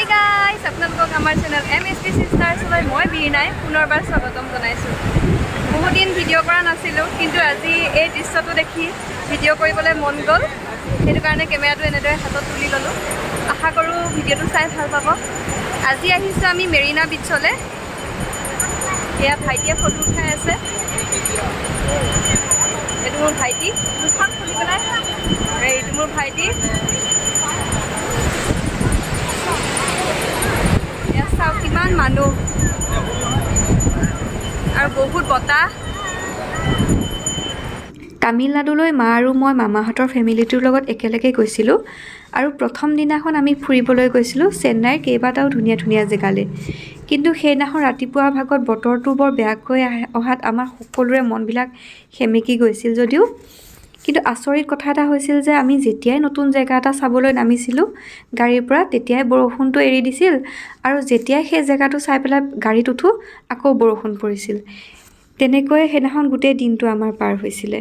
Hi guys, আপোনালোকক আমাৰ channel MSPC Starsলৈ মই বিৰনাই পুনৰবাৰ স্বাগতম জনাইছোঁ। বহুত দিন ভিডিঅ' কৰা নাছিলোঁ, কিন্তু আজি এই দৃশ্যটো দেখি ভিডিঅ' কৰিবলৈ মন গ'ল। সেইটো কাৰণে কেমেৰাটো এনেদৰে হাতত তুলি ল'লোঁ। আশা কৰোঁ ভিডিঅ'টো চাই ভাল পাব। আজি আহিছোঁ আমি মেৰিনা বিচলৈ। এয়া ভাইটিয়ে ফটো উঠাই আছে। এইটো মোৰ ভাইটি, মুখখন খুলি পেলাই। এইটো মোৰ ভাইটি। চাওক কিমান মানুহ আৰু বহুত বতাহ। তামিলনাডুলৈ মা আৰু মই মামাহঁতৰ ফেমিলিটোৰ লগত একেলগে গৈছিলোঁ আৰু প্ৰথম দিনাখন আমি ফুৰিবলৈ গৈছিলোঁ চেন্নাইৰ কেইবাটাও ধুনীয়া ধুনীয়া জেগালৈ। কিন্তু সেইদিনাখন ৰাতিপুৱাৰ ভাগত বতৰটো বৰ বেয়াকৈ অহাত আমাৰ সকলোৰে মনবিলাক সেমেকি গৈছিল যদিও কিন্তু আচৰিত কথা এটা হৈছিল যে আমি যেতিয়াই নতুন জেগা এটা চাবলৈ নামিছিলোঁ গাড়ীৰ পৰা তেতিয়াই বৰষুণটো এৰি দিছিল আৰু যেতিয়াই সেই জেগাটো চাই পেলাই গাড়ীত উঠোঁ আকৌ বৰষুণ পৰিছিল। তেনেকৈ সেইদিনাখন গোটেই দিনটো আমাৰ পাৰ হৈছিলে।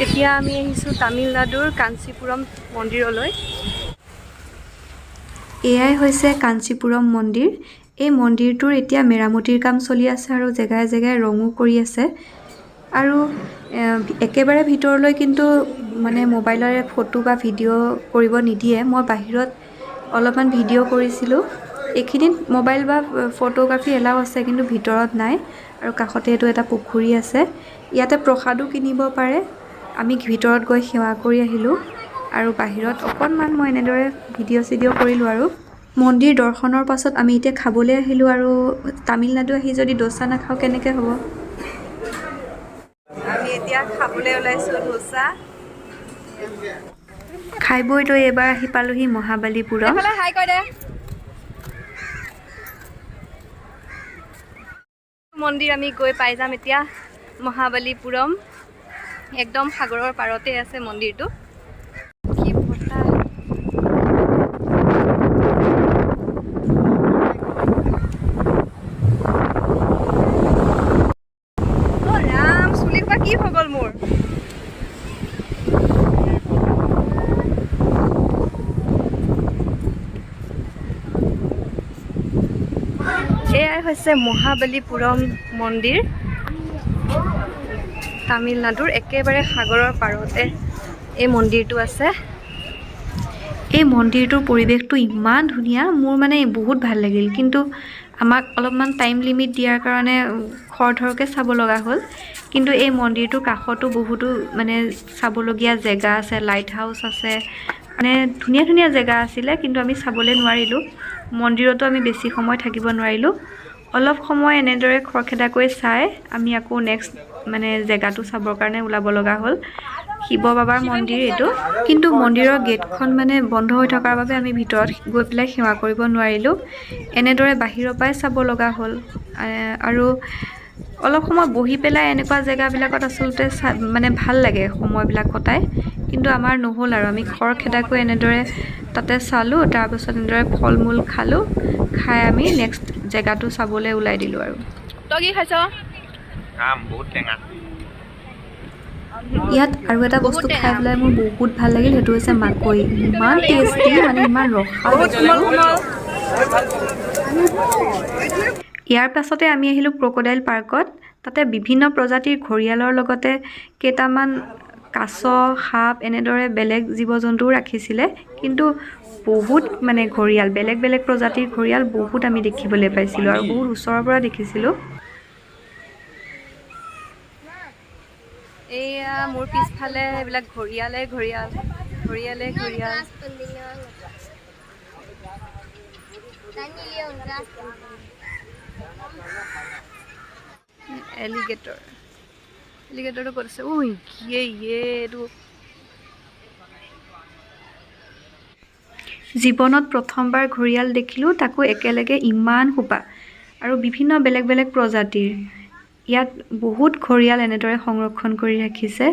এতিয়া আমি আহিছোঁ তামিলনাডুৰ কাঞ্চীপুৰম মন্দিৰলৈ। এয়াই হৈছে কাঞ্চীপুৰম মন্দিৰ। এই মন্দিৰটোৰ এতিয়া মেৰামতিৰ কাম চলি আছে আৰু জেগাই জেগাই ৰঙো কৰি আছে আৰু একেবাৰে ভিতৰলৈ কিন্তু মানে মোবাইলেৰে ফটো বা ভিডিঅ' কৰিব নিদিয়ে। মই বাহিৰত অলপমান ভিডিঅ' কৰিছিলোঁ। এইখিনিত মোবাইল বা ফটোগ্ৰাফী এলাও আছে, কিন্তু ভিতৰত নাই। আৰু কাষতে এইটো এটা পুখুৰী আছে। ইয়াতে প্ৰসাদো কিনিব পাৰে। আমি ভিতৰত গৈ সেৱা কৰি আহিলোঁ আৰু বাহিৰত অকণমান মই এনেদৰে ভিডিঅ' কৰিলোঁ আৰু মন্দিৰ দৰ্শনৰ পাছত আমি এতিয়া খাবলৈ আহিলোঁ আৰু তামিলনাডু আহি যদি ডোচা নাখাওঁ কেনেকৈ হ'ব। আমি এতিয়া খাবলৈ ওলাইছোঁ ডোচা। খাই বৈ লৈ এবাৰ আহি পালোহি মহাবালিপুৰম। হাই কৈ দে। মন্দিৰ আমি গৈ পাই যাম এতিয়া মহাবালিপুৰম। একদম সাগৰৰ পাৰতে আছে মন্দিৰটো। কি বতাহ। অ' ৰাম, চুলিখোপা কি হৈ গ'ল মোৰ। এয়াই হৈছে মহাবালিপুৰম মন্দিৰ। তামিলনাডুৰ একেবাৰে সাগৰৰ পাৰতে এই মন্দিৰটো আছে। এই মন্দিৰটোৰ পৰিৱেশটো ইমান ধুনীয়া, মোৰ মানে বহুত ভাল লাগিল। কিন্তু আমাক অলপমান টাইম লিমিট দিয়াৰ কাৰণে খৰধৰকৈ চাব লগা হ'ল। কিন্তু এই মন্দিৰটোৰ কাষতো বহুতো মানে চাবলগীয়া জেগা আছে, লাইট হাউচ আছে, মানে ধুনীয়া ধুনীয়া জেগা আছিলে, কিন্তু আমি চাবলৈ নোৱাৰিলোঁ। মন্দিৰতো আমি বেছি সময় থাকিব নোৱাৰিলোঁ। অলপ সময় এনেদৰে খৰখেদাকৈ চাই আমি আকৌ নেক্সট মানে জেগাটো চাবৰ কাৰণে ওলাব লগা হ'ল। শিৱ বাবাৰ মন্দিৰ এইটো, কিন্তু মন্দিৰৰ গেটখন মানে বন্ধ হৈ থকাৰ বাবে আমি ভিতৰত গৈ পেলাই সেৱা কৰিব নোৱাৰিলোঁ। এনেদৰে বাহিৰৰ পৰাই চাব লগা হ'ল। আৰু অলপ সময় বহি পেলাই এনেকুৱা জেগাবিলাকত আচলতে মানে ভাল লাগে সময়বিলাক কটাই, কিন্তু আমাৰ নহ'ল আৰু আমি খৰখেদাকৈ এনেদৰে তাতে চালোঁ। তাৰপিছত এনেদৰে ফল মূল খালোঁ, খাই আমি নেক্সট জেগাটো চাবলৈ ওলাই দিলোঁ আৰু। তই কি খাইছ? বহুত টেঙা। ইয়াত আৰু এটা বস্তু খাই পেলাই মোৰ বহুত ভাল লাগিল, সেইটো হৈছে মাকৈ। ইমান টেষ্টি, মানে ইমান ৰসা বস্তু। ইয়াৰ পাছতে আমি আহিলোঁ ক্ৰক'ডাইল পাৰ্কত। তাতে বিভিন্ন প্ৰজাতিৰ ঘঁৰিয়ালৰ লগতে কেইটামান কাছ, সাপ এনেদৰে বেলেগ জীৱ জন্তুও ৰাখিছিলে। কিন্তু বহুত মানে ঘঁৰিয়াল, বেলেগ বেলেগ প্ৰজাতিৰ ঘঁৰিয়াল বহুত আমি দেখিবলৈ পাইছিলোঁ আৰু বহুত ওচৰৰ পৰা দেখিছিলোঁ। এয়া মোৰ পিছফালে এইবিলাক ঘঁৰিয়ালে ঘঁৰিয়াল। এলিগেটৰটো ক'ত আছে? এইটো জীৱনত প্ৰথমবাৰ ঘঁৰিয়াল দেখিলোঁ, তাকো একেলগে ইমান সোপা আৰু বিভিন্ন বেলেগ বেলেগ প্ৰজাতিৰ। ইয়াত বহুত ঘঁৰিয়াল এনেদৰে সংৰক্ষণ কৰি ৰাখিছে।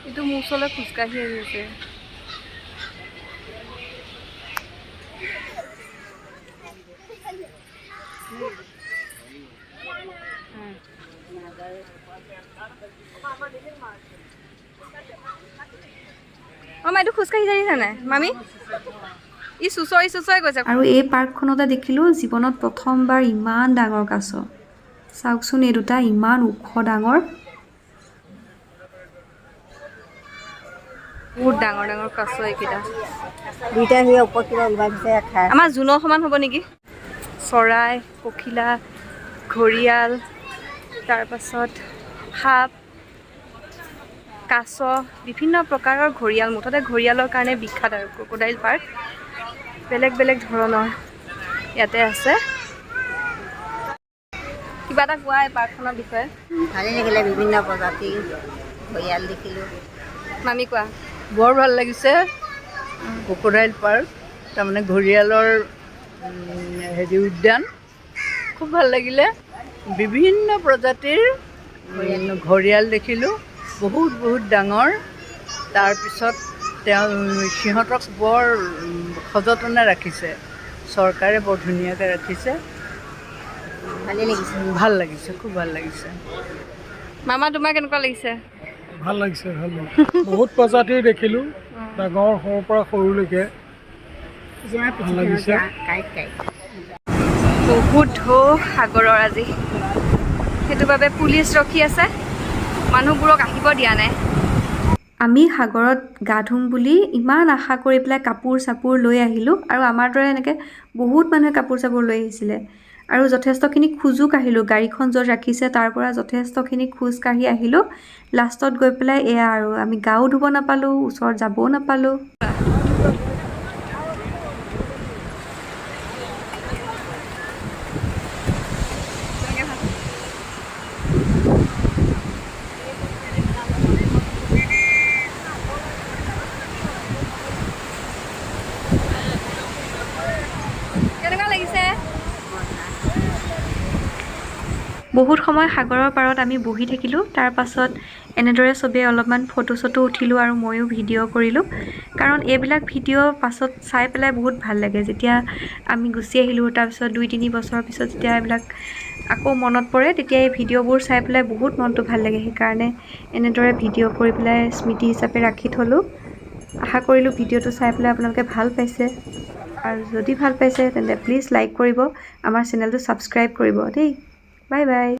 এইটো মোৰ ওচৰলৈ খোজকাঢ়ি আহিছে। মামা এইটো খোজকাঢ়ি যাইছে নাই মামী ই চুচৰি গৈছে আৰু এই পাৰ্কখনতে দেখিলোঁ জীৱনত প্ৰথমবাৰ ইমান ডাঙৰ কাছ চাওকচোন এই দুটা ইমান ওখ ডাঙৰ বহুত ডাঙৰ কাছ এইকেইটা দুইটা সেই ওপৰত কিবা ওলাইছে খাই আমাৰ জোনৰ সমান হ'ব নেকি চৰাই পখিলা ঘৰিয়াল তাৰপাছত সাপ কাছ বিভিন্ন প্ৰকাৰৰ ঘৰিয়াল মুঠতে ঘৰিয়ালৰ কাৰণে বিখ্যাত আৰু ক্ৰক'ডাইল পাৰ্ক বেলেগ ধৰণৰ ইয়াতে আছে কিবা এটা কোৱা এই পাৰ্কখনৰ বিষয়ে ভালেই লাগিলে বিভিন্ন প্ৰজাতিৰ ঘৰিয়াল দেখিলোঁ মামী কোৱা বৰ ভাল লাগিছে ক্ৰক'ডাইল পাৰ্ক তাৰমানে ঘৰিয়ালৰ উদ্যান খুব ভাল লাগিলে বিভিন্ন প্ৰজাতিৰ ঘৰিয়াল দেখিলোঁ বহুত ডাঙৰ তাৰপিছত তেওঁ সিহঁতক বৰ সযতনে ৰাখিছে চৰকাৰে বৰ ধুনীয়াকৈ ৰাখিছে ভাল লাগিছে খুব ভাল লাগিছে মামা তোমাৰ কেনেকুৱা লাগিছে ভাল লাগিছে বহুত প্ৰজাতিৰ দেখিলোঁ ডাঙৰ সৰুৰ পৰা সৰুলৈকে ভাল লাগিছে বহুত ঢৌ সাগৰৰ আজি সেইটো বাবে পুলিচ ৰখি আছে মানুহবোৰক আহিব দিয়া নাই আমি সাগৰত গা ধুম বুলি ইমান আশা কৰি পেলাই কাপোৰ চাপোৰ লৈ আহিলোঁ আৰু আমাৰ দৰে এনেকৈ বহুত মানুহে কাপোৰ চাপোৰ লৈ আহিছিলে আৰু যথেষ্টখিনি খোজো কাঢ়িলোঁ গাড়ীখন য'ত ৰাখিছে তাৰ পৰা যথেষ্টখিনি খোজ কাঢ়ি আহিলোঁ লাষ্টত গৈ পেলাই এয়া আৰু আমি গাও ধুব নাপালোঁ ওচৰত যাবও নাপালোঁ কেনেকুৱা লাগিছে বহুত সময় সাগৰৰ পাৰত আমি বহি থাকিলোঁ তাৰ পাছত এনেদৰে চবেই অলপমান ফটো চটো উঠিলোঁ আৰু ময়ো ভিডিঅ' কৰিলোঁ কাৰণ এইবিলাক ভিডিঅ' পাছত চাই পেলাই বহুত ভাল লাগে যেতিয়া আমি গুচি আহিলোঁ তাৰপিছত 2-3 বছৰৰ পিছত যেতিয়া এইবিলাক আকৌ মনত পৰে তেতিয়া এই ভিডিঅ'বোৰ চাই পেলাই বহুত মনটো ভাল লাগে সেইকাৰণে এনেদৰে ভিডিঅ' কৰি পেলাই স্মৃতি হিচাপে ৰাখি থ'লোঁ আশা কৰিলোঁ ভিডিঅ'টো চাই পেলাই আপোনালোকে ভাল পাইছে আৰু যদি ভাল পাইছে তেন্তে প্লিজ লাইক কৰিব আমাৰ চেনেলটো ছাবস্ক্ৰাইব কৰিব দেই বাই বাই